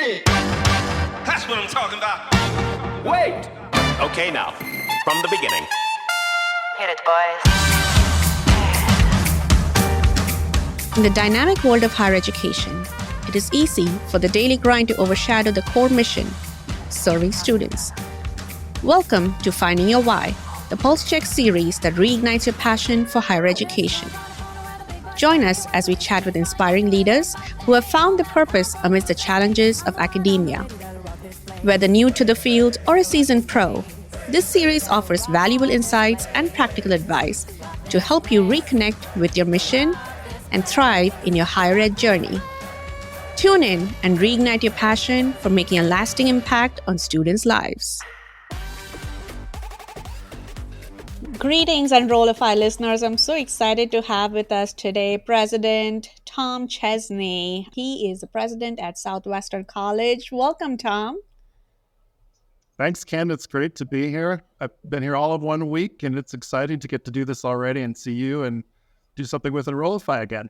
That's what I'm talking about. Wait! Okay, now, from the beginning. Hit it, boys. In the dynamic world of higher education, it is easy for the daily grind to overshadow the core mission, serving students. Welcome to Finding Your Why, the Pulse Check series that reignites your passion for higher education. Join us as we chat with inspiring leaders who have found the purpose amidst the challenges of academia. Whether new to the field or a seasoned pro, this series offers valuable insights and practical advice to help you reconnect with your mission and thrive in your higher ed journey. Tune in and reignite your passion for making a lasting impact on students' lives. Greetings and Rollify listeners. I'm so excited to have with us today President Thom Chesney. He is the president at Southwestern College. Welcome, Thom. Thanks, Ken. It's great to be here. I've been here all of 1 week, and it's exciting to get to do this already and see you and do something with Enrollify again.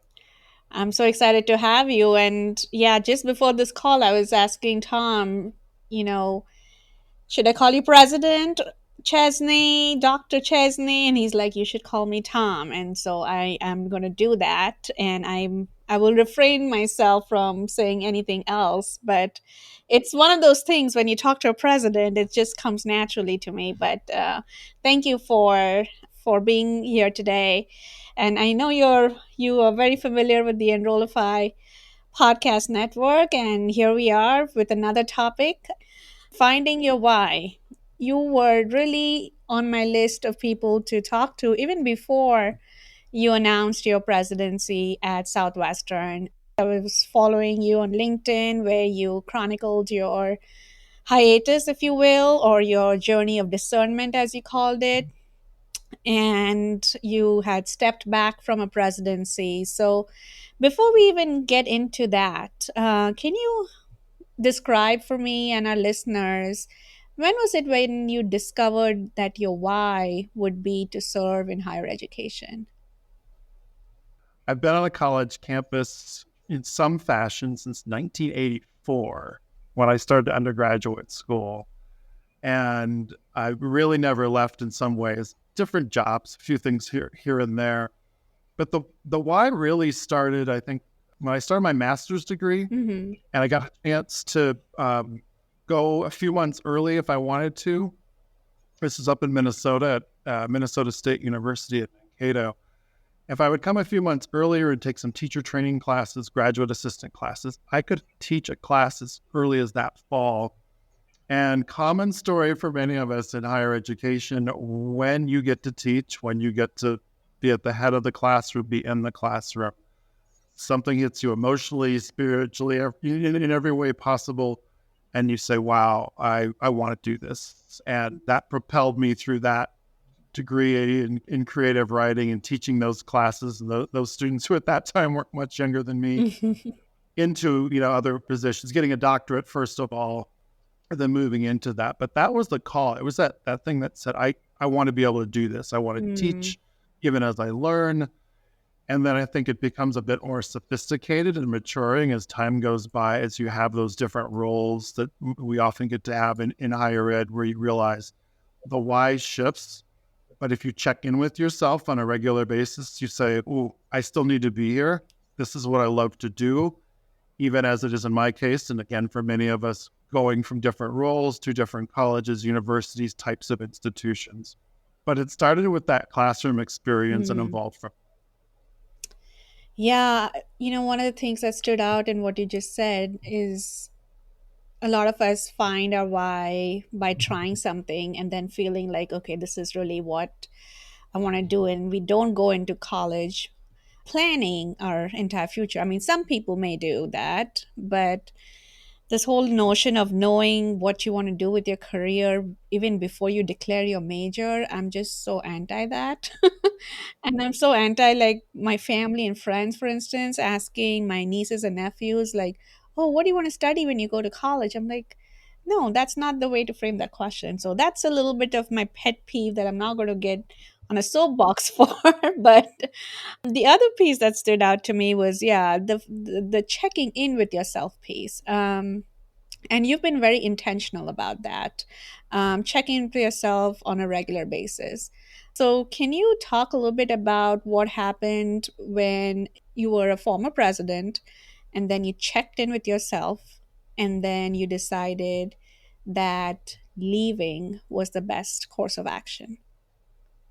I'm so excited to have you. And yeah, just before this call, I was asking Thom, should I call you President Chesney, Dr. Chesney? And he's like, you should call me Thom. And so I am going to do that. And I will refrain myself from saying anything else. But it's one of those things when you talk to a president, it just comes naturally to me. But thank you for being here today. And I know you are very familiar with the Enrollify podcast network. And here we are with another topic, finding your why. You were really on my list of people to talk to even before you announced your presidency at Southwestern. I was following you on LinkedIn where you chronicled your hiatus, if you will, or your journey of discernment, as you called it. And you had stepped back from a presidency. So before we even get into that, can you describe for me and our listeners, when was it when you discovered that your why would be to serve in higher education? I've been on a college campus in some fashion since 1984 when I started undergraduate school. And I really never left in some ways. Different jobs, a few things here and there. But the why really started, I think, when I started my master's degree, and I got a chance to go a few months early if I wanted to. This is up in Minnesota at Minnesota State University at Mankato. If I would come a few months earlier and take some teacher training classes, graduate assistant classes, I could teach a class as early as that fall. And common story for many of us in higher education, when you get to teach, when you get to be at the head of the classroom, be in the classroom, something hits you emotionally, spiritually, in every way possible, and you say, wow, I want to do this. And that propelled me through that degree in creative writing and teaching those classes, and those students who at that time were much younger than me, into other positions, getting a doctorate first of all, and then moving into that. But that was the call. It was that thing that said, I want to be able to do this. I want to teach even as I learn. And then I think it becomes a bit more sophisticated and maturing as time goes by, as you have those different roles that we often get to have in higher ed, where you realize the why shifts. But if you check in with yourself on a regular basis, you say, oh, I still need to be here. This is what I love to do, even as it is in my case. And again, for many of us, going from different roles to different colleges, universities, types of institutions. But it started with that classroom experience and evolved from. Yeah, one of the things that stood out in what you just said is a lot of us find our why by trying something and then feeling like, okay, this is really what I want to do. And we don't go into college planning our entire future. I mean, some people may do that, but this whole notion of knowing what you want to do with your career even before you declare your major, I'm just so anti that. And I'm so anti, like, my family and friends, for instance, asking my nieces and nephews, like, oh, what do you want to study when you go to college? I'm like, no, that's not the way to frame that question. So that's a little bit of my pet peeve that I'm not going to get on a soapbox for. But the other piece that stood out to me was, the checking in with yourself piece. And you've been very intentional about that, checking into yourself on a regular basis. So, can you talk a little bit about what happened when you were a former president and then you checked in with yourself and then you decided that leaving was the best course of action?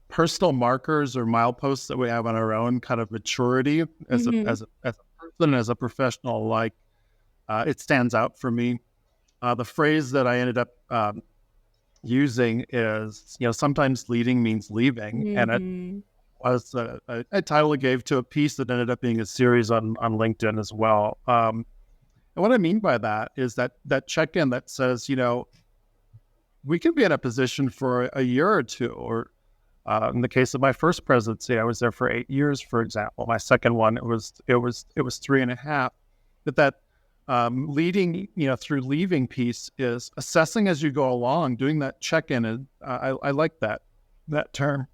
Personal markers or mileposts that we have on our own kind of maturity as a Mm-hmm. as a as a person, as a professional, like it stands out for me. The phrase that I ended up using is, sometimes leading means leaving, and it Mm-hmm. was a title I gave to a piece that ended up being a series on LinkedIn as well. And what I mean by that is that check-in that says, we can be in a position for a year or two, or in the case of my first presidency, I was there for 8 years, for example. My second one, it was 3.5. But that leading, through leaving piece is assessing as you go along, doing that check-in. And I like that term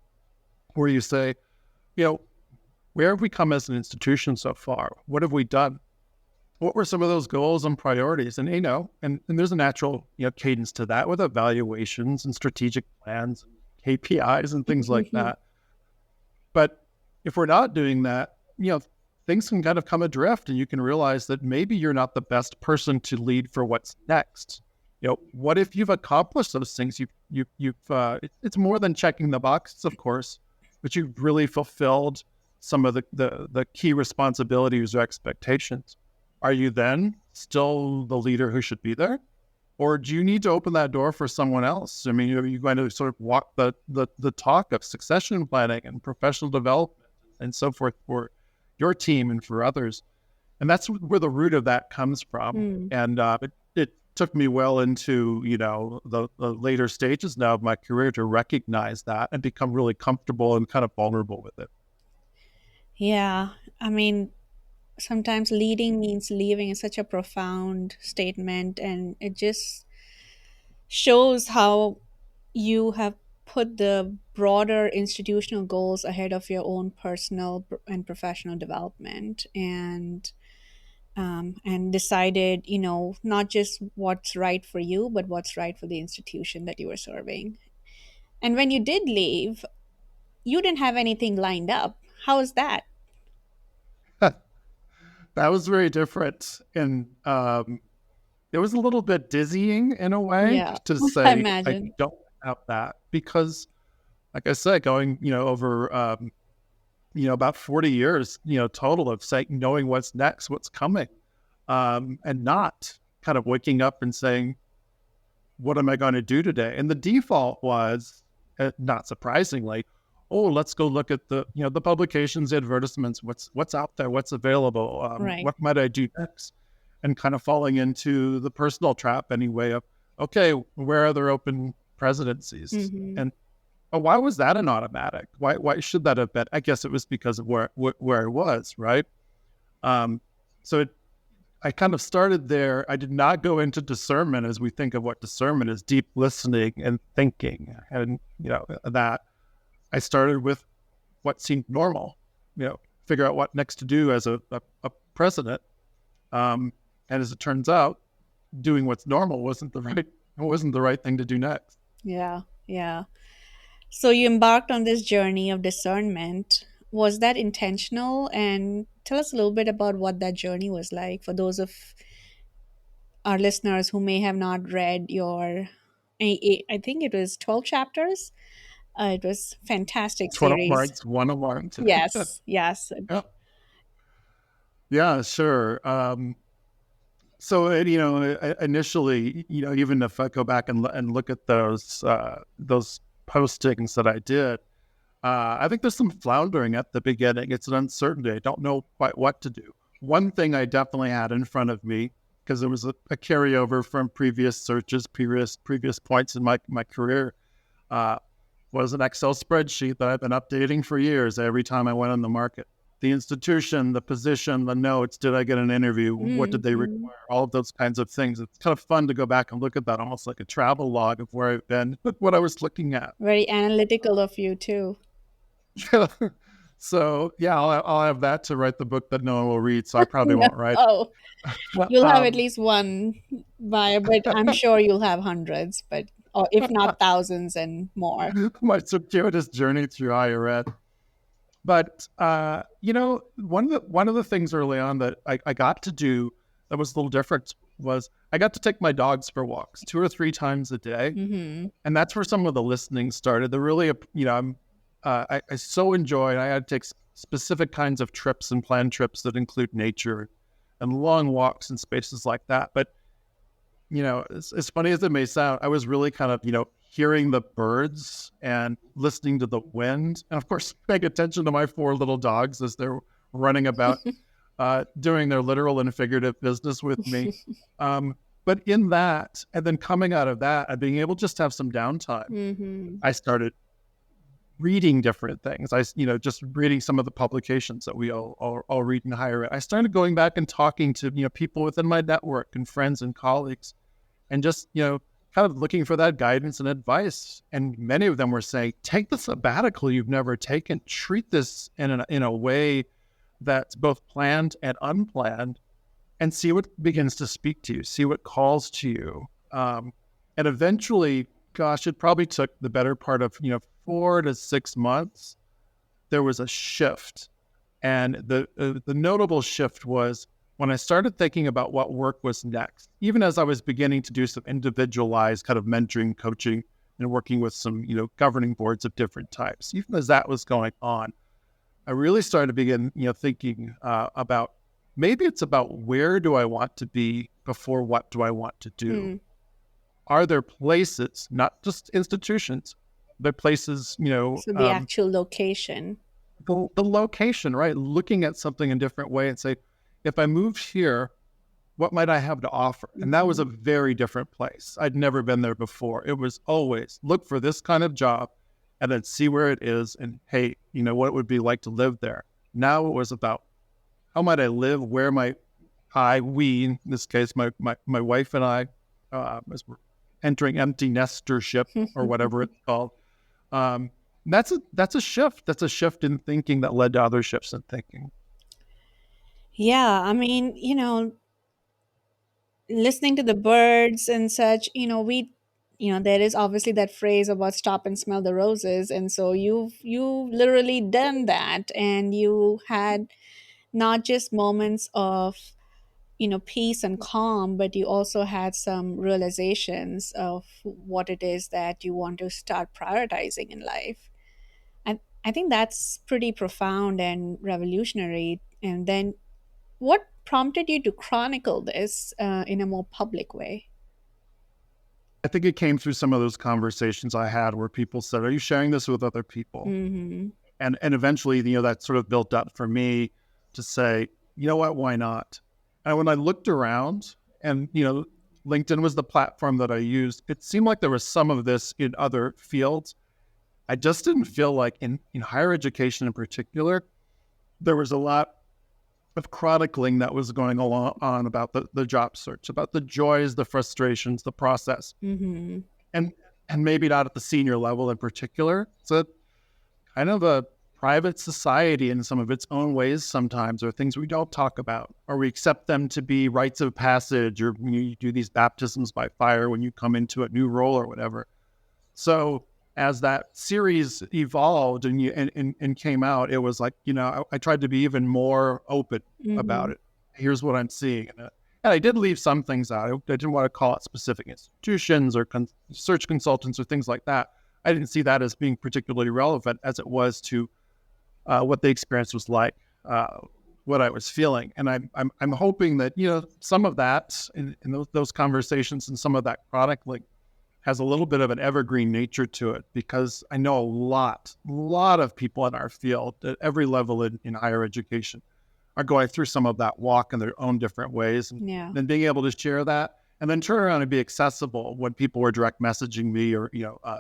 where you say, where have we come as an institution so far? What have we done? What were some of those goals and priorities? And, and there's a natural, cadence to that with evaluations and strategic plans, KPIs and things like that. But if we're not doing that, things can kind of come adrift, and you can realize that maybe you're not the best person to lead for what's next. What if you've accomplished those things? It's more than checking the boxes, of course, but you've really fulfilled some of the key responsibilities or expectations. Are you then still the leader who should be there? Or do you need to open that door for someone else? I mean, are you going to sort of walk the talk of succession planning and professional development and so forth for your team and for others? And that's where the root of that comes from. And it took me well into, the later stages now of my career to recognize that and become really comfortable and kind of vulnerable with it. Yeah. I mean, sometimes leading means leaving is such a profound statement, and it just shows how you have put the broader institutional goals ahead of your own personal and professional development, and decided, not just what's right for you, but what's right for the institution that you were serving. And when you did leave, you didn't have anything lined up. How was that? That was very different. And it was a little bit dizzying in a way Yeah, to I say, I imagine. don't have that because, like I said, going, over, about 40 years, total of saying, knowing what's next, what's coming, and not kind of waking up and saying, what am I going to do today? And the default was, not surprisingly, oh, let's go look at the publications, the advertisements, what's out there, what's available, Right. what might I do next? And kind of falling into the personal trap anyway of, okay, where are there open presidencies? Hmm. And why was that an automatic? Why should that have been? I guess it was because of where it was, right? Um, so I kind of started there. I did not go into discernment as we think of what discernment is, deep listening and thinking, and that. I started with what seemed normal, figure out what next to do as a president. And as it turns out, doing what's normal wasn't the right thing to do next. Yeah, yeah. So you embarked on this journey of discernment. Was that intentional? And tell us a little bit about what that journey was like for those of our listeners who may have not read your, I think it was 12 chapters. It was fantastic It's one of series. Mark's one of Mark's. Yes, yes. Yeah, yeah, sure. So initially, even if I go back and look at those postings that I did, I think there's some floundering at the beginning. It's an uncertainty. I don't know quite what to do. One thing I definitely had in front of me, because there was a carryover from previous searches, previous points in my career, uh, was an Excel spreadsheet that I've been updating for years every time I went on the market. The institution, the position, the notes, did I get an interview? What did they Mm-hmm. require? All of those kinds of things. It's kind of fun to go back and look at that, almost like a travel log of where I've been, what I was looking at. Very analytical of you, too. So yeah, I'll have that to write the book that no one will read. So I probably No. won't write Oh, it. you'll have at least one buyer, but I'm sure you'll have hundreds, but or if not thousands and more. My circuitous journey through higher ed. But one of the things early on that I got to do that was a little different was I got to take my dogs for walks 2 or 3 times a day, and that's where some of the listening started. The really, I so enjoyed. I had to take specific kinds of trips and plan trips that include nature and long walks in spaces like that. But as funny as it may sound, I was really kind of hearing the birds and listening to the wind, and of course paying attention to my 4 little dogs as they're running about, doing their literal and figurative business with me. But in that, and then coming out of that and being able just to have some downtime, I started reading different things. Just reading some of the publications that we all read in higher ed. I started going back and talking to people within my network and friends and colleagues, and just kind of looking for that guidance and advice. And many of them were saying, take the sabbatical you've never taken, treat this in a way that's both planned and unplanned, and see what begins to speak to you, see what calls to you. And eventually, gosh, it probably took the better part of 4 to 6 months. There was a shift, and the notable shift was when I started thinking about what work was next. Even as I was beginning to do some individualized kind of mentoring, coaching, and working with some governing boards of different types. Even as that was going on, I really started to begin thinking about maybe it's about where do I want to be before what do I want to do. Are there places, not just institutions, but places, So the actual location. The location, right? Looking at something in a different way and say, if I moved here, what might I have to offer? And that was a very different place. I'd never been there before. It was always look for this kind of job and then see where it is. And hey, what it would be like to live there. Now it was about how might I live? Where might we, in this case, my wife and I, as we're entering empty nestership or whatever it's called. That's a shift. That's a shift in thinking that led to other shifts in thinking. Yeah, I mean, listening to the birds and such, there is obviously that phrase about stop and smell the roses, and so you literally done that, and you had not just moments of peace and calm, but you also had some realizations of what it is that you want to start prioritizing in life. And I think that's pretty profound and revolutionary. And then what prompted you to chronicle this in a more public way? I think it came through some of those conversations I had where people said, are you sharing this with other people? And eventually, that sort of built up for me to say, you know what, why not? And when I looked around and, LinkedIn was the platform that I used, it seemed like there was some of this in other fields. I just didn't feel like in higher education in particular, there was a lot of chronicling that was going on about the job search, about the joys, the frustrations, the process, and maybe not at the senior level in particular. So kind of a private society in some of its own ways sometimes, or things we don't talk about, or we accept them to be rites of passage, or you do these baptisms by fire when you come into a new role or whatever. So as that series evolved and came out, it was like, I tried to be even more open about it. Here's what I'm seeing. And I did leave some things out. I didn't want to call it specific institutions or search consultants or things like that. I didn't see that as being particularly relevant as it was to what the experience was like, what I was feeling. And I'm hoping that, some of that in those conversations and some of that chronicling has a little bit of an evergreen nature to it, because I know a lot of people in our field at every level in higher education are going through some of that walk in their own different ways. And then being able to share that and then turn around and be accessible when people were direct messaging me or,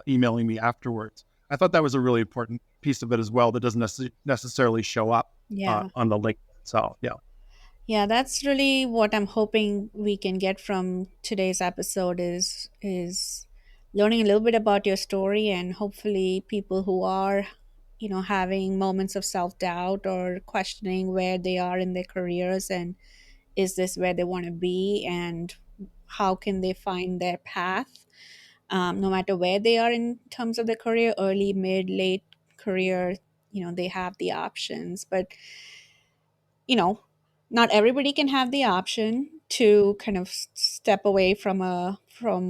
emailing me afterwards. I thought that was a really important piece of it as well that doesn't necessarily show up on the link itself. Yeah, that's really what I'm hoping we can get from today's episode is learning a little bit about your story, and hopefully people who are having moments of self-doubt or questioning where they are in their careers, and is this where they want to be, and how can they find their path, no matter where they are in terms of their career, early, mid, late career. They have the options, but you know not everybody can have the option to kind of step away from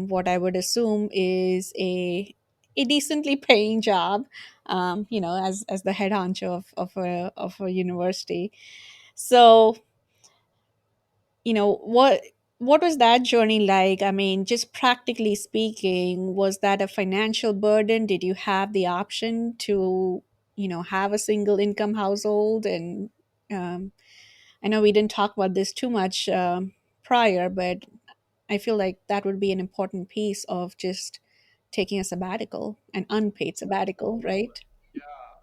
what I would assume is a decently paying job, as the head honcho of a university. So, what was that journey like? I mean, just practically speaking, was that a financial burden? Did you have the option to, have a single income household? And um, I know we didn't talk about this too much prior, but I feel like that would be an important piece of just taking a sabbatical, an unpaid sabbatical, right?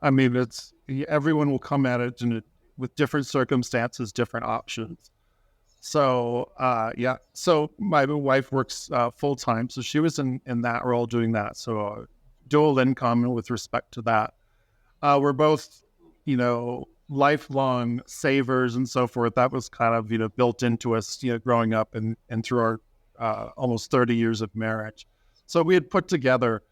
I mean, everyone will come at it with different circumstances, different options. So, yeah. So my wife works full time, so she was in that role doing that. So dual income with respect to that. We're both, lifelong savers and so forth. That was kind of, built into us, growing up and through our almost 30 years of marriage. So we had put together,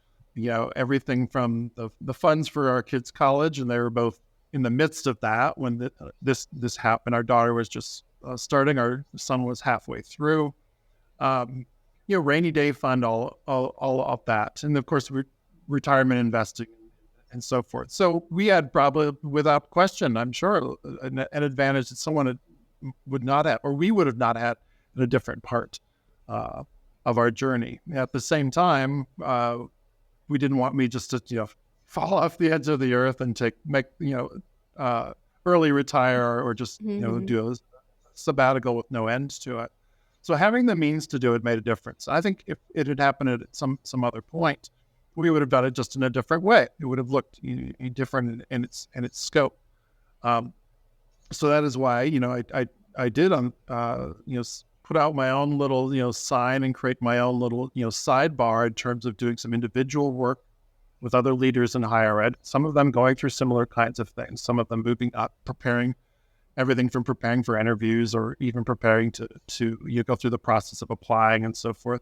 everything from the funds for our kids' college, and they were both in the midst of that when this happened. Our daughter was just starting. Our son was halfway through. Rainy day fund, all of that, and of course, retirement investing and so forth. So we had probably, without question, I'm sure, an advantage that someone would not have, or we would have not had in a different part of our journey. At the same time, we didn't want me just to, fall off the edge of the earth and early retire or just, do a sabbatical with no end to it. So having the means to do it made a difference. I think if it had happened at some other point, we would have done it just in a different way. It would have looked different in its scope. So that is why, I did put out my own little, sign and create my own little, sidebar in terms of doing some individual work with other leaders in higher ed. Some of them going through similar kinds of things. Some of them moving up, preparing everything from preparing for interviews or even preparing to go through the process of applying and so forth.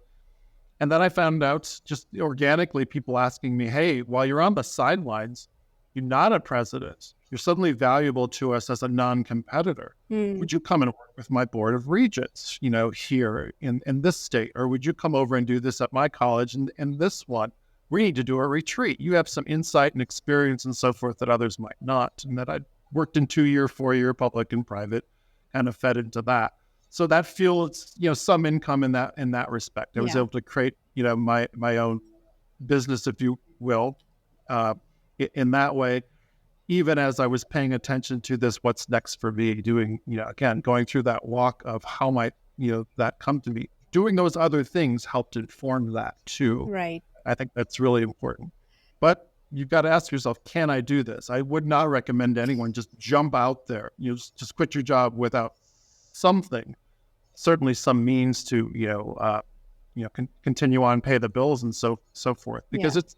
And then I found out just organically people asking me, hey, while you're on the sidelines, you're not a president. You're suddenly valuable to us as a non-competitor. Would you come and work with my board of regents, here in this state? Or would you come over and do this at my college and this one? We need to do a retreat. You have some insight and experience and so forth that others might not. And that I'd worked in 2-year, 4-year public and private, kind of fed into that. So that fuels, some income in that respect. I was able to create, my own business, if you will, in that way, even as I was paying attention to this, what's next for me, doing, again, going through that walk of how might, that come to me. Doing those other things helped inform that too. Right. I think that's really important. But you've got to ask yourself, can I do this? I would not recommend anyone just jump out there, just quit your job without something, certainly some means to, continue on, pay the bills and so forth, because it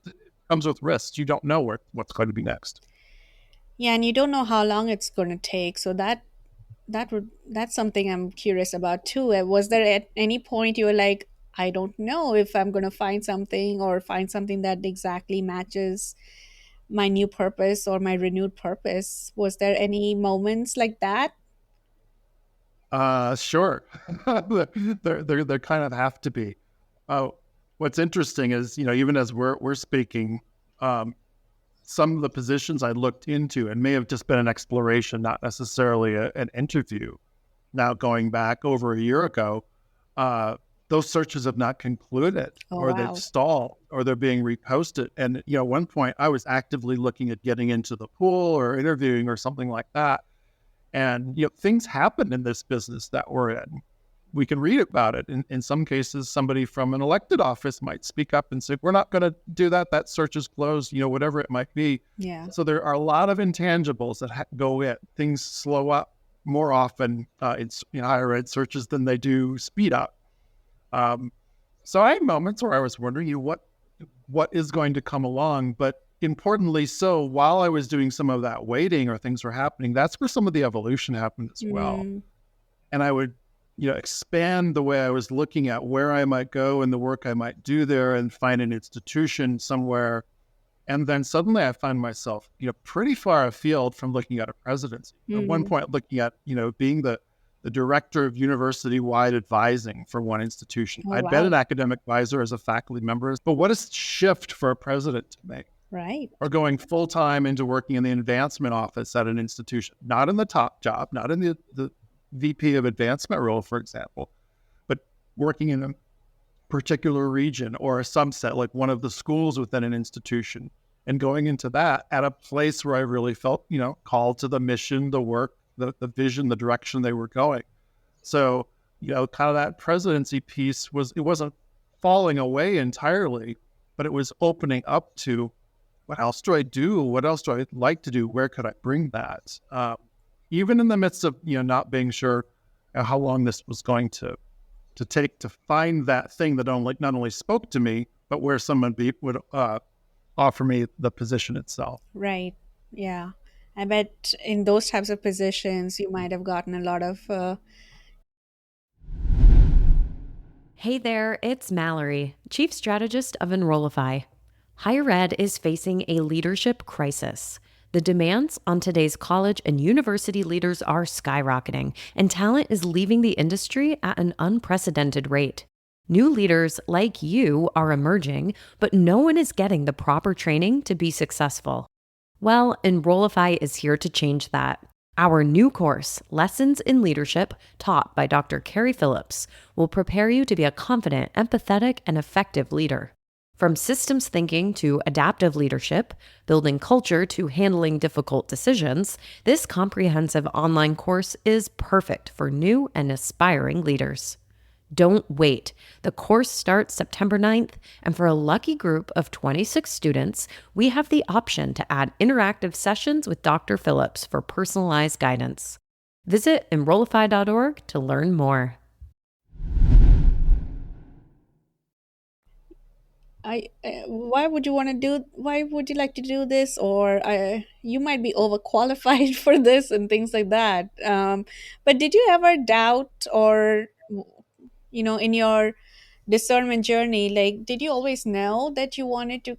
comes with risks. You don't know what's going to be next. Yeah, and you don't know how long it's going to take. So that's something I'm curious about too. Was there at any point you were like, I don't know if I'm going to find something that exactly matches my new purpose or my renewed purpose? Was there any moments like that? Sure. There kind of have to be. What's interesting is, even as we're speaking, some of the positions I looked into, and may have just been an exploration, not necessarily an interview. Now going back over a year ago, those searches have not concluded, they've stalled, or they're being reposted. And at one point, I was actively looking at getting into the pool or interviewing or something like that. And things happen in this business that we're in. We can read about it. In some cases, somebody from an elected office might speak up and say, we're not going to do that. That search is closed, whatever it might be. Yeah. So there are a lot of intangibles that go in. Things slow up more often in higher ed searches than they do speed up. So I had moments where I was wondering, what is going to come along, but importantly so, while I was doing some of that waiting or things were happening, that's where some of the evolution happened as well. Mm. And I would, expand the way I was looking at where I might go and the work I might do there and find an institution somewhere. And then suddenly I find myself, pretty far afield from looking at a presidency. At one point, looking at, being the director of university-wide advising for one institution. Oh, I'd wow. been an academic advisor as a faculty member, but what a shift for a president to make. Right. Or going full-time into working in the advancement office at an institution, not in the top job, not in the VP of advancement role, for example, but working in a particular region or a subset, like one of the schools within an institution, and going into that at a place where I really felt, called to the mission, the work, the vision, the direction they were going. So, kind of that presidency piece it wasn't falling away entirely, but it was opening up to, what else do I do? What else do I like to do? Where could I bring that? Even in the midst of, not being sure how long this was going to take to find that thing that not only spoke to me, but where someone would offer me the position itself. Right. Yeah. I bet in those types of positions, you might have gotten a lot of. Hey there, it's Mallory, Chief Strategist of Enrollify. Higher ed is facing a leadership crisis. The demands on today's college and university leaders are skyrocketing, and talent is leaving the industry at an unprecedented rate. New leaders like you are emerging, but no one is getting the proper training to be successful. Well, Enrollify is here to change that. Our new course, Lessons in Leadership, taught by Dr. Carrie Phillips, will prepare you to be a confident, empathetic, and effective leader. From systems thinking to adaptive leadership, building culture to handling difficult decisions, this comprehensive online course is perfect for new and aspiring leaders. Don't wait. The course starts September 9th, and for a lucky group of 26 students, we have the option to add interactive sessions with Dr. Phillips for personalized guidance. Visit enrollify.org to learn more. Why would you like to do this? Or you might be overqualified for this and things like that. But did you ever doubt or, in your discernment journey, like, did you always know that you wanted to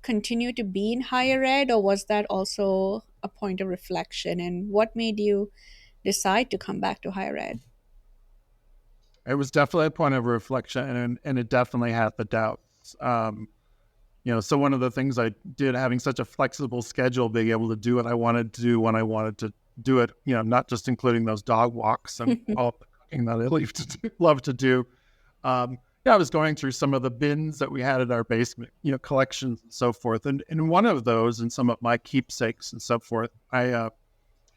continue to be in higher ed, or was that also a point of reflection? And what made you decide to come back to higher ed? It was definitely a point of reflection, and it definitely had the doubts. So one of the things I did, having such a flexible schedule, being able to do what I wanted to do when I wanted to do it, not just including those dog walks and all the cooking that I love to do. I was going through some of the bins that we had in our basement, collections and so forth. And in one of those, and some of my keepsakes and so forth, I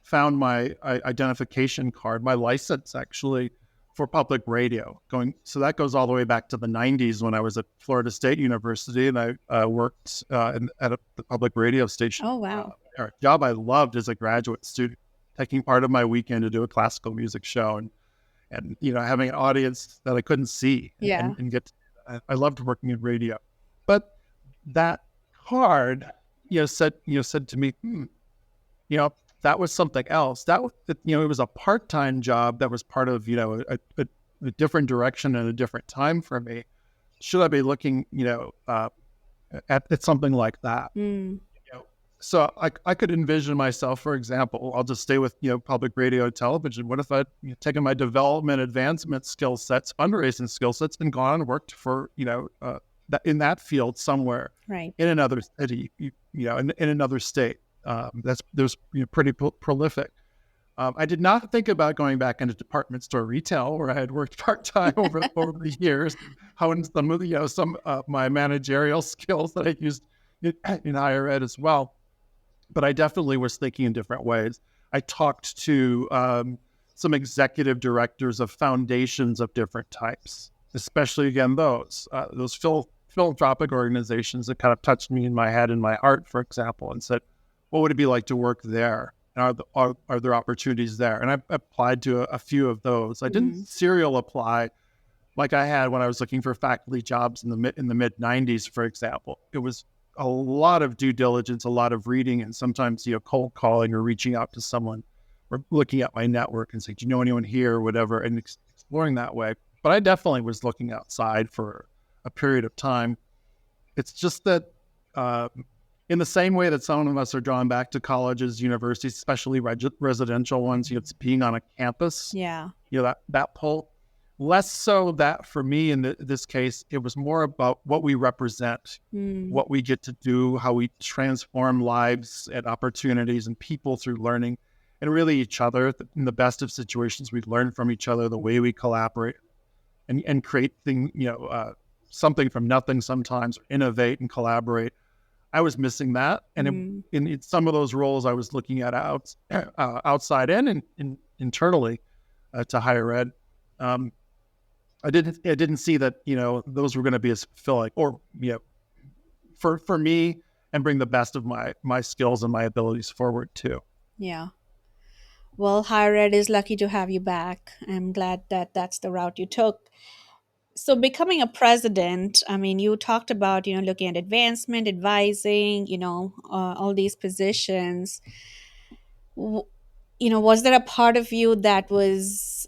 found my identification card, my license actually, for public radio. So that goes all the way back to the 90s when I was at Florida State University, and I worked at the public radio station. Oh, wow. A job I loved as a graduate student, taking part of my weekend to do a classical music show and having an audience that I couldn't see. Yeah. And I loved working in radio. But that card, said to me, that was something else. It was a part-time job that was part of, a different direction and a different time for me. Should I be looking, at something like that? So I could envision myself, for example, I'll just stay with, public radio and television. What if I'd taken my development, advancement skill sets, fundraising skill sets, and gone and worked for, in that field somewhere, right, in another city, in another state? There's pretty prolific. I did not think about going back into department store retail, where I had worked part-time over the years, honed some of my managerial skills that I used in higher ed as well. But I definitely was thinking in different ways. I talked to some executive directors of foundations of different types, especially, again, those philanthropic organizations that kind of touched me in my head and my heart, for example, and said, what would it be like to work there? And are there opportunities there? And I applied to a few of those. I didn't serial apply like I had when I was looking for faculty jobs in the mid 90s, for example. It was a lot of due diligence, a lot of reading, and sometimes, cold calling or reaching out to someone or looking at my network and saying, do you know anyone here or whatever, and exploring that way. But I definitely was looking outside for a period of time. It's just that in the same way that some of us are drawn back to colleges, universities, especially residential ones, it's being on a campus, that pull. Less so that for me in this case, it was more about what we represent, what we get to do, how we transform lives and opportunities and people through learning, and really each other. In the best of situations, we learn from each other, the way we collaborate and create something from nothing sometimes, or innovate and collaborate. I was missing that. And in some of those roles, I was looking at outside and internally to higher ed. I didn't see that, those were going to be as fulfilling or, for me, and bring the best of my skills and my abilities forward too. Yeah. Well, higher ed is lucky to have you back. I'm glad that that's the route you took. So becoming a president, I mean, you talked about, looking at advancement, advising, all these positions. Was there a part of you that was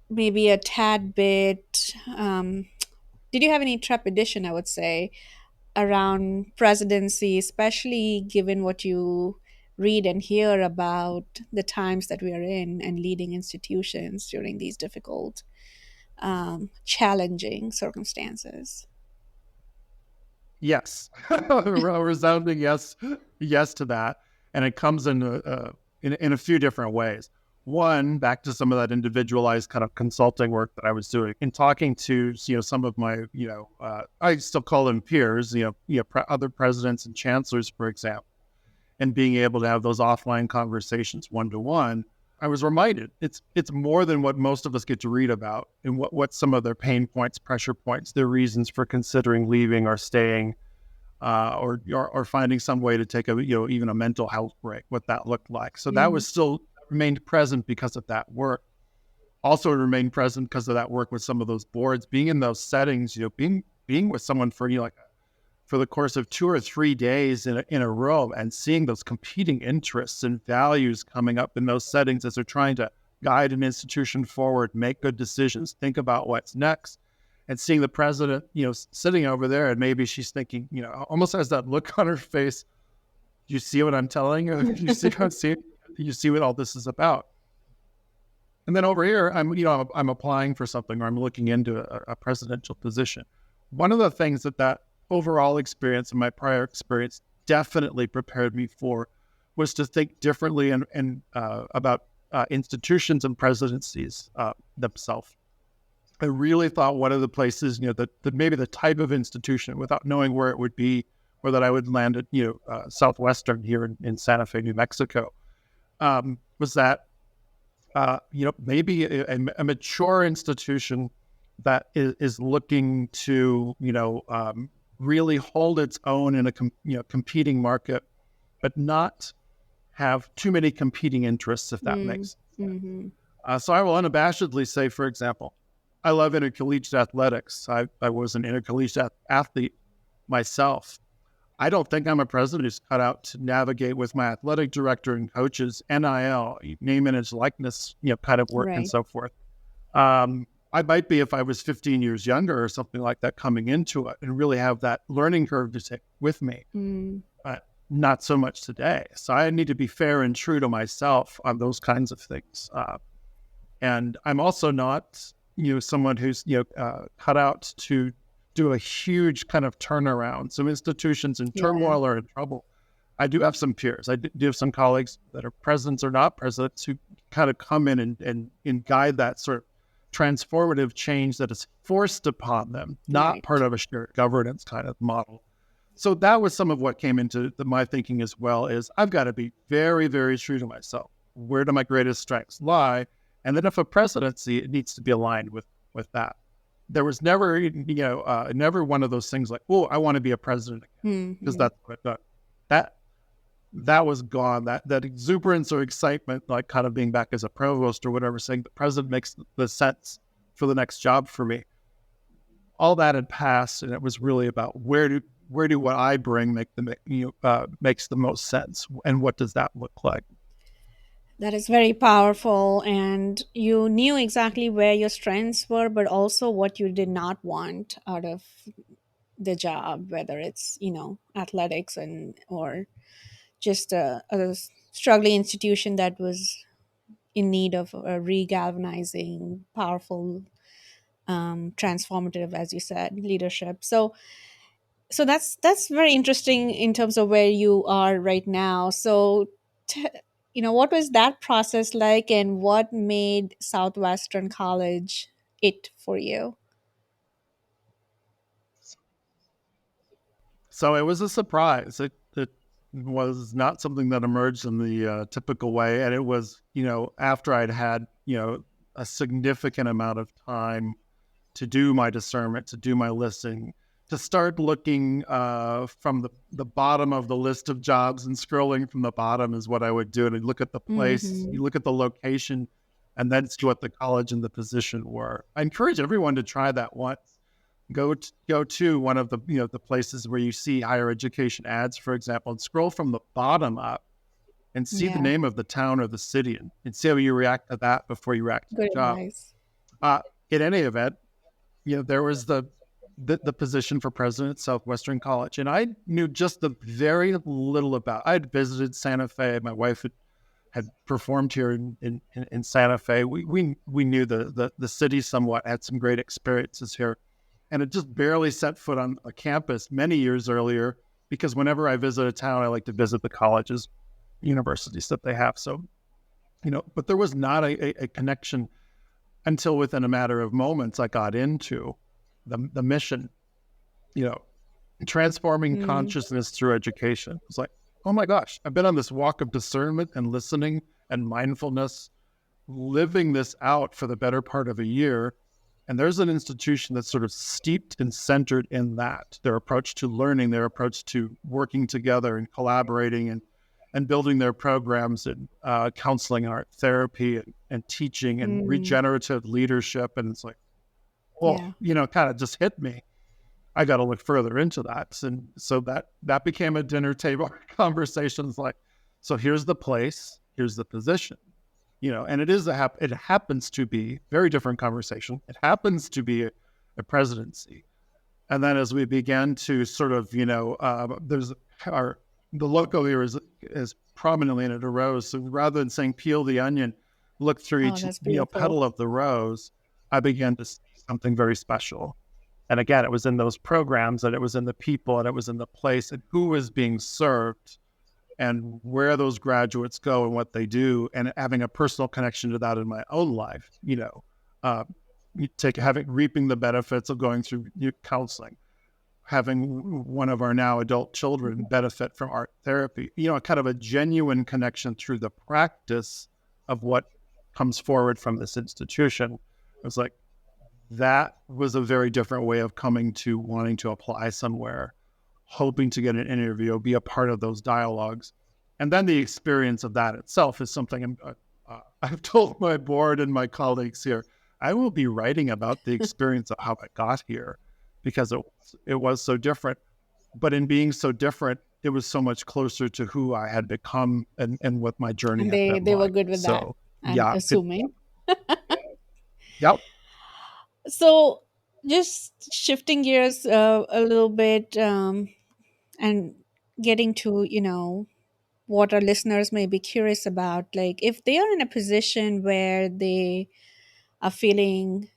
maybe a tad bit, did you have any trepidation, I would say, around presidency, especially given what you read and hear about the times that we are in and leading institutions during these difficult, challenging circumstances? Yes, a resounding yes to that, and it comes in a few different ways. One, back to some of that individualized kind of consulting work that I was doing, in talking to some of my I still call them peers, other presidents and chancellors, for example, and being able to have those offline conversations one to one. I was reminded it's more than what most of us get to read about, and what some of their pain points, pressure points, their reasons for considering leaving or staying, or finding some way to take even a mental health break, what that looked like. So that was still remained present because of that work. Also remained present because of that work with some of those boards, being in those settings, being with someone for for the course of 2 or 3 days in a room, and seeing those competing interests and values coming up in those settings as they're trying to guide an institution forward, make good decisions, think about what's next, and seeing the president, sitting over there, and maybe she's thinking, almost has that look on her face. Do you see what I'm telling you? Do you see what I'm seeing? You see what all this is about. And then over here, I'm applying for something, or I'm looking into a presidential position. One of the things that overall experience and my prior experience definitely prepared me for was to think differently and about institutions and presidencies themselves. I really thought one of the places, that maybe the type of institution, without knowing where it would be, or that I would land at, Southwestern here in Santa Fe, New Mexico, was that, maybe a mature institution that is looking to, really hold its own in a competing market, but not have too many competing interests, if that makes sense. So I will unabashedly say, for example, I love intercollegiate athletics. I was an intercollegiate athlete myself. I don't think I'm a president who's cut out to navigate with my athletic director and coaches, NIL, name, image, likeness, kind of work and so forth. I might be if I was 15 years younger or something like that coming into it, and really have that learning curve to take with me. But not so much today. So I need to be fair and true to myself on those kinds of things. And I'm also not, someone who's, cut out to do a huge kind of turnaround. Some institutions in turmoil or in trouble. I do have some peers. I do have some colleagues that are presidents or not presidents who kind of come in and guide that sort of transformative change that is forced upon them, not part of a shared governance kind of model. So that was some of what came into my thinking as well, is I've got to be very, very true to myself. Where do my greatest strengths lie? And then if a presidency, it needs to be aligned with that. There was never, never one of those things like, oh, I want to be a president again, because that's what I've done. That was gone. That exuberance or excitement, like kind of being back as a provost or whatever, saying the president makes the sense for the next job for me. All that had passed, and it was really about where where do what I bring makes the most sense, and what does that look like? That is very powerful. And you knew exactly where your strengths were, but also what you did not want out of the job, whether it's, athletics or just a struggling institution that was in need of a regalvanizing, powerful, transformative, as you said, leadership. So that's very interesting in terms of where you are right now. So t- what was that process like, and what made Southwestern College it for you? So it was a surprise. It was not something that emerged in the typical way, and it was, after I'd had, a significant amount of time to do my discernment, to do my listening, to start looking from the bottom of the list of jobs, and scrolling from the bottom is what I would do. And I'd look at the place, Hmm. you look at the location, and then see what the college and the position were. I encourage everyone to try that once. Go to one of the the places where you see higher education ads, for example, and scroll from the bottom up and see the Yeah, name of the town or the city, and see how you react to that before you react to the good job. advice. Uh, in any event, there was the position for president at Southwestern College, and I knew just the very little about. I had visited Santa Fe. My wife had performed here in Santa Fe. We knew the city somewhat, had some great experiences here, and had just barely set foot on a campus many years earlier. Because whenever I visit a town, I like to visit the colleges, universities that they have. So, but there was not a connection until within a matter of moments I got into the mission, you know, transforming Mm, consciousness through education. It's like, oh my gosh, I've been on this walk of discernment and listening and mindfulness, living this out for the better part of a year. And there's an institution that's sort of steeped and centered in that, their approach to learning, their approach to working together and collaborating and building their programs in counseling, art therapy, and teaching and mm, regenerative leadership. And it's like, oh, yeah. kind of just hit me. I got to look further into that. And so that became a dinner table conversation. It's like, so here's the place, here's the position, and it happens to be very different conversation. It happens to be a presidency. And then as we began to sort of, there's the logo here is prominently, and it arose. So rather than saying peel the onion, look through Oh, each, that's beautiful. petal of the rose, I began to see something very special. And again, it was in those programs, and it was in the people, and it was in the place, and who was being served, and where those graduates go and what they do, and having a personal connection to that in my own life. Reaping the benefits of going through counseling, having one of our now adult children benefit from art therapy. Kind of a genuine connection through the practice of what comes forward from this institution. It was like, that was a very different way of coming to wanting to apply somewhere, hoping to get an interview, be a part of those dialogues. And then the experience of that itself is something I've told my board and my colleagues here. I will be writing about the experience of how I got here, because it was so different. But in being so different, it was so much closer to who I had become, and what my journey And had been they were like. good with that, So, I'm yeah, assuming. yep. So, just shifting gears a little bit, and getting to, what our listeners may be curious about. Like, if they are in a position where they are feeling,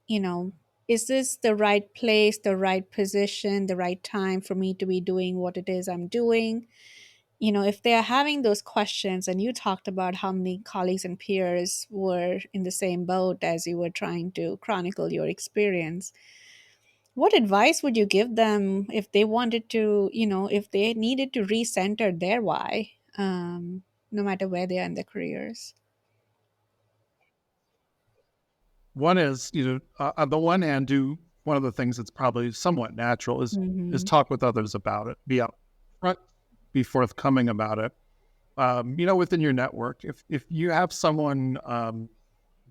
you know, is this the right place, the right position, the right time for me to be doing what it is I'm doing? If they are having those questions, and you talked about how many colleagues and peers were in the same boat as you were trying to chronicle your experience, what advice would you give them if they wanted to, if they needed to recenter their why, no matter where they are in their careers? One is, on the one hand, do one of the things that's probably somewhat natural is Hmm. talk with others about it, be upfront, be forthcoming about it. Within your network, if you have someone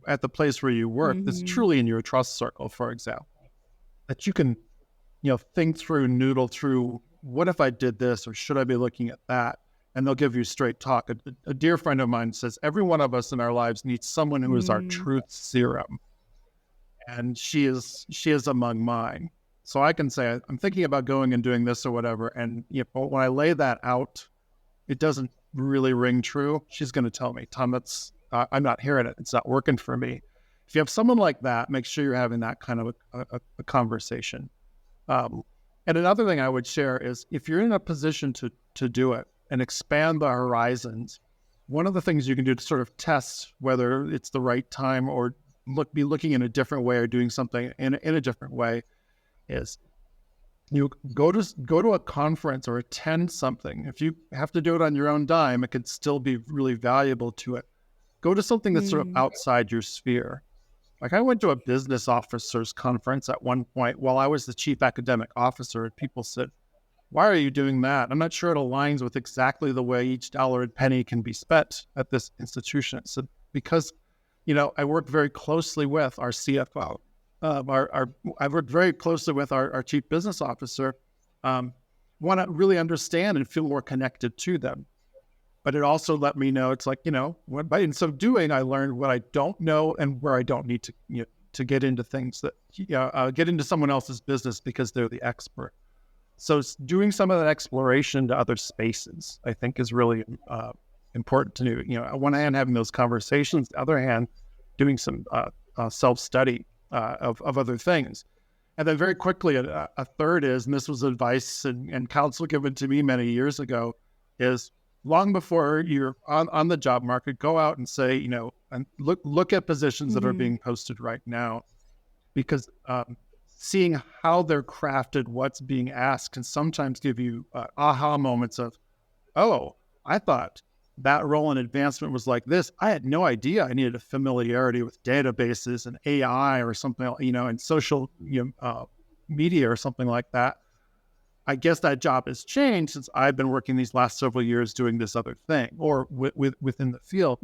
at the place where you work that's Hmm. truly in your trust circle, for example, that you can, think through, noodle through what if I did this, or should I be looking at that? And they'll give you straight talk. A dear friend of mine says, every one of us in our lives needs someone who is our truth serum. And she is among mine. So I can say, I'm thinking about going and doing this or whatever. And when I lay that out, it doesn't really ring true. She's going to tell me, Tom, I'm not hearing it. It's not working for me. If you have someone like that, make sure you're having that kind of a conversation. And another thing I would share is, if you're in a position to do it and expand the horizons, one of the things you can do to sort of test whether it's the right time or be looking in a different way or doing something in a different way is you go to a conference or attend something. If you have to do it on your own dime, it could still be really valuable to it. Go to something that's sort of outside your sphere. Like, I went to a business officers conference at one point while I was the chief academic officer, and people said, why are you doing that? I'm not sure it aligns with exactly the way each dollar and penny can be spent at this institution. So because, I work very closely with our CFO. I've worked very closely with our chief business officer. Want to really understand and feel more connected to them. But it also let me know, it's like, in so doing, I learned what I don't know and where I don't need to get into things that, get into someone else's business because they're the expert. So doing some of that exploration to other spaces, I think, is really important to do. On one hand, having those conversations, the other hand, doing some self-study of other things. And then very quickly, a third is, and this was advice and counsel given to me many years ago, is long before you're on the job market, go out and say, and look at positions that are being posted right now, because seeing how they're crafted, what's being asked, can sometimes give you aha moments of, oh, I thought that role in advancement was like this. I had no idea I needed a familiarity with databases and AI or something, and social media or something like that. I guess that job has changed since I've been working these last several years doing this other thing, or within the field.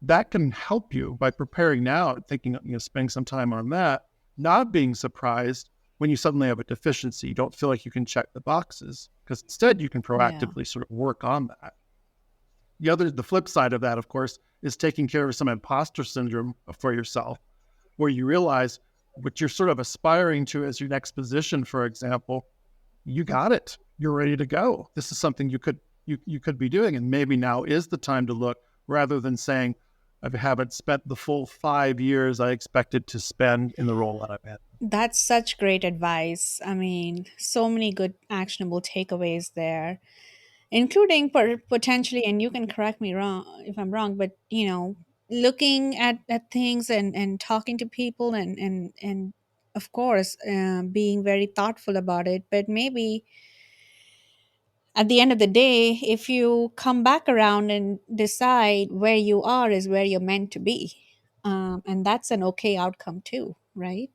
That can help you by preparing now, thinking, spending some time on that, not being surprised when you suddenly have a deficiency. You don't feel like you can check the boxes, because instead you can proactively sort of work on that. The flip side of that, of course, is taking care of some imposter syndrome for yourself, where you realize what you're sort of aspiring to as your next position, for example, you got it. You're ready to go. This is something you could be doing, and maybe now is the time to look, rather than saying, I haven't spent the full 5 years I expected to spend in the role that I'm in. That's such great advice. I mean, so many good actionable takeaways there, including potentially, and you can correct me wrong if I'm wrong, but looking at things and talking to people and of course being very thoughtful about it. But maybe at the end of the day, if you come back around and decide where you are is where you're meant to be, and that's an okay outcome too, right?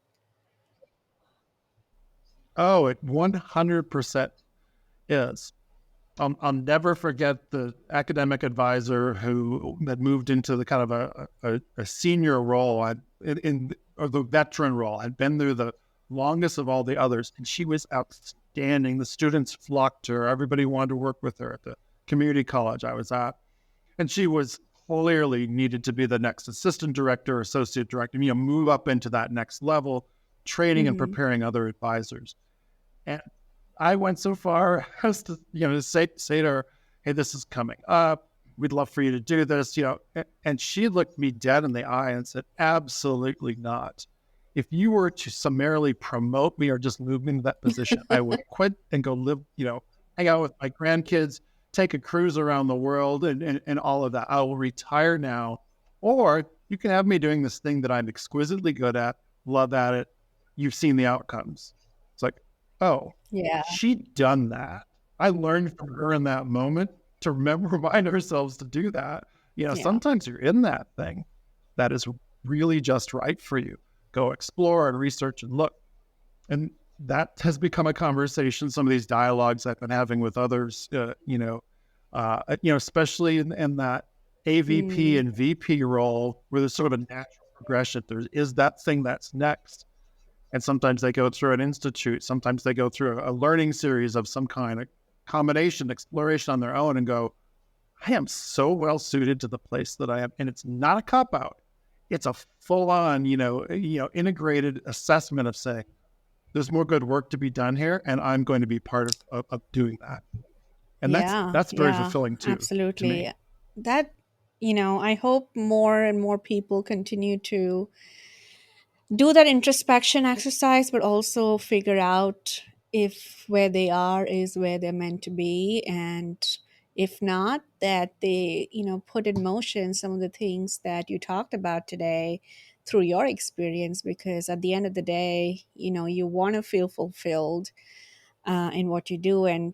Oh, it 100% is. I'll never forget the academic advisor who had moved into the kind of a senior role or the veteran role. I'd been through the longest of all the others, and she was outstanding. The students flocked to her. Everybody wanted to work with her at the community college I was at. And she was clearly needed to be the next assistant director, associate director, move up into that next level, training and preparing other advisors. And I went so far as to, to say to her, hey, this is coming up. We'd love for you to do this, And she looked me dead in the eye and said, absolutely not. If you were to summarily promote me or just move me into that position, I would quit and go live, hang out with my grandkids, take a cruise around the world and all of that. I will retire now. Or you can have me doing this thing that I'm exquisitely good at, love at it. You've seen the outcomes. It's like, oh, Yeah. she'd done that. I learned from her in that moment to remind ourselves to do that. Sometimes you're in that thing that is really just right for you. Go explore and research and look. And that has become a conversation, some of these dialogues I've been having with others, especially in that AVP and VP role, where there's sort of a natural progression. There is that thing that's next. And sometimes they go through an institute. Sometimes they go through a learning series of some kind. combination, exploration on their own and go, I am so well suited to the place that I am. And it's not a cop out. It's a full on, integrated assessment of saying, there's more good work to be done here, and I'm going to be part of doing that. And that's very fulfilling too. Absolutely. That, I hope more and more people continue to do that introspection exercise, but also figure out if where they are is where they're meant to be. And if not, that they, put in motion some of the things that you talked about today through your experience, because at the end of the day, you want to feel fulfilled in what you do. And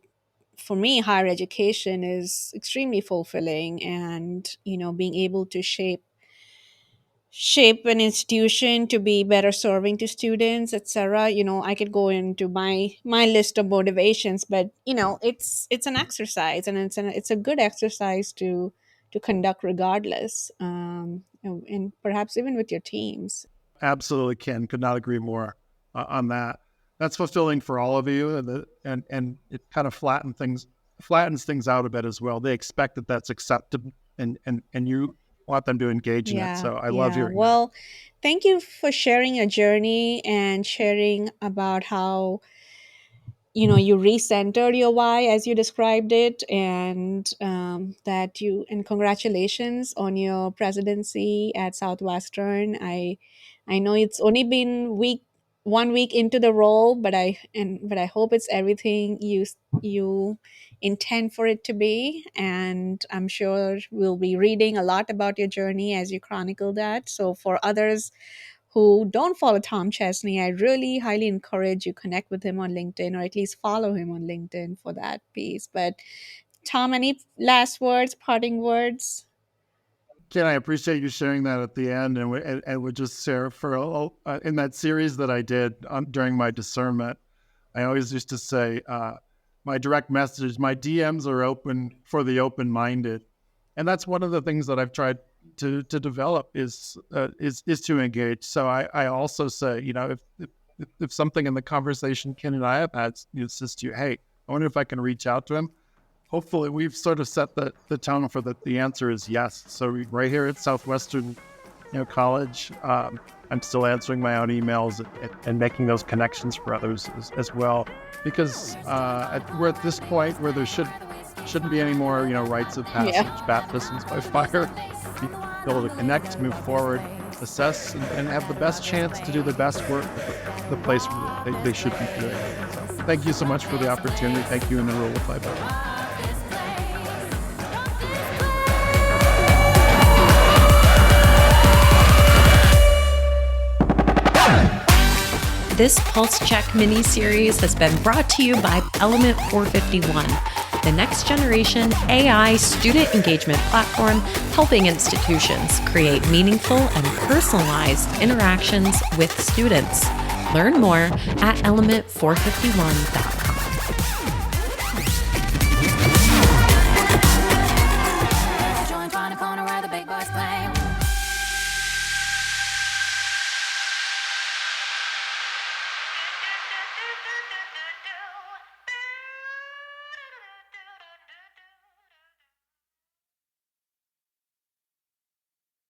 for me, higher education is extremely fulfilling, and being able to shape an institution to be better serving to students, etc. I could go into my list of motivations, but it's an exercise, and it's a good exercise to conduct regardless, and perhaps even with your teams. Absolutely, Ken. Could not agree more on that. That's fulfilling for all of you, and it kind of flattens things out a bit as well. They expect that that's acceptable, and you want them to engage in it. So I love hearing that. Well, thank you for sharing your journey and sharing about how you recentered your why as you described it, and and congratulations on your presidency at Southwestern. I know it's only been 1 week into the role, but I hope it's everything you intend for it to be, and I'm sure we'll be reading a lot about your journey as you chronicle that. So for others who don't follow Thom Chesney, I really highly encourage you connect with him on LinkedIn, or at least follow him on LinkedIn for that piece. But Thom, any last words, parting words? Ken, I appreciate you sharing that at the end, and would just share in that series that I did during my discernment. I always used to say, my direct messages, my DMs are open for the open-minded, and that's one of the things that I've tried to develop is to engage. So I also say, if something in the conversation Ken and I have had says to you, hey, I wonder if I can reach out to him. Hopefully we've sort of set the tone for that. The answer is yes. So right here at Southwestern College, I'm still answering my own emails and making those connections for others as well, because we're at this point where there shouldn't be any more rites of passage, baptisms by fire. Be able to connect, move forward, assess, and have the best chance to do the best work at the place where they should be doing. So thank you so much for the opportunity. Thank you, and Enrollify. This Pulse Check mini-series has been brought to you by Element 451, the next generation AI student engagement platform helping institutions create meaningful and personalized interactions with students. Learn more at element451.com. Do, do, do, do, do.